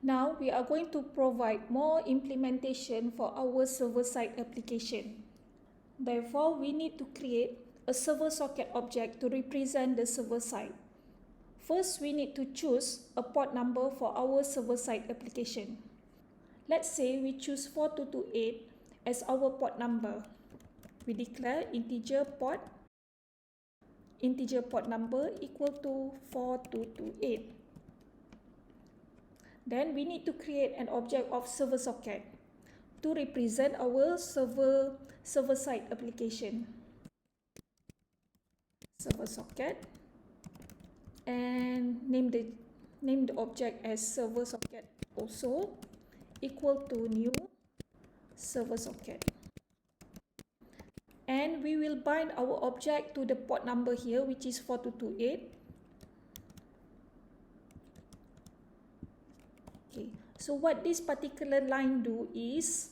Now we are going to provide more implementation for our server-side application. Therefore, we need to create a server socket object to represent the server side. First, we need to choose a port number for our server-side application. Let's say we choose 4228 as our port number. We declare integer port number equal to 4228. Then we need to create an object of server socket to represent our server-side application. Server socket, and name the object as server socket also equal to new server socket. And we will bind our object to the port number here, which is 4228. Okay, so what this particular line do is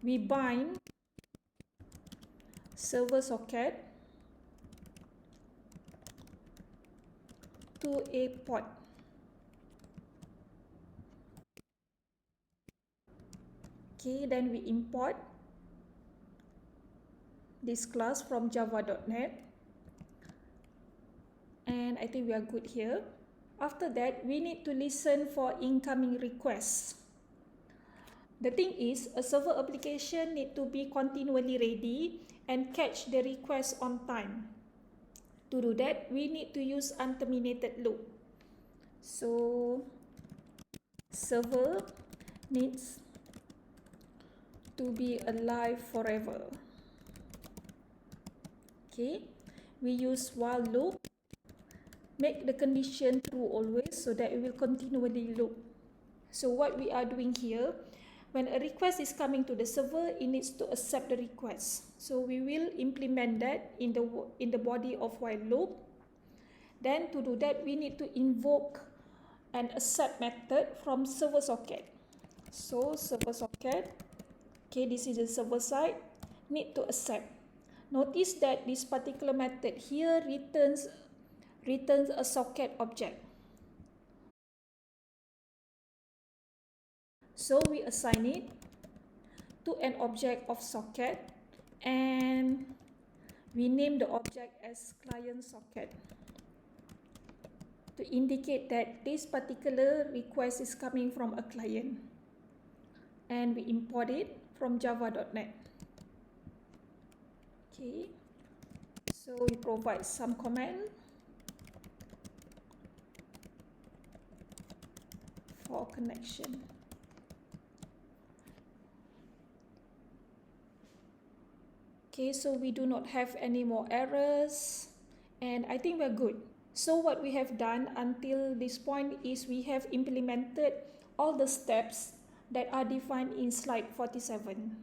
we bind server socket to a port. Okay, then we import this class from java.net, and I think we are good here. After that, we need to listen for incoming requests. The thing is, a server application need to be continually ready and catch the request on time. To do that, we need to use unterminated loop. So server needs to be alive forever. Okay, we use while loop, make the condition true always so that it will continually loop. So what we are doing here, when a request is coming to the server, it needs to accept the request. So we will implement that in the body of while loop. Then to do that, we need to invoke an accept method from server socket. So server socket, okay, this is the server side, need to accept. Notice that this particular method here returns a socket object. So we assign it to an object of socket, and we name the object as client socket to indicate that this particular request is coming from a client, and we import it from java.net. Okay, so we provide some command for connection. Okay, so we do not have any more errors, and I think we're good. So what we have done until this point is we have implemented all the steps that are defined in slide 47.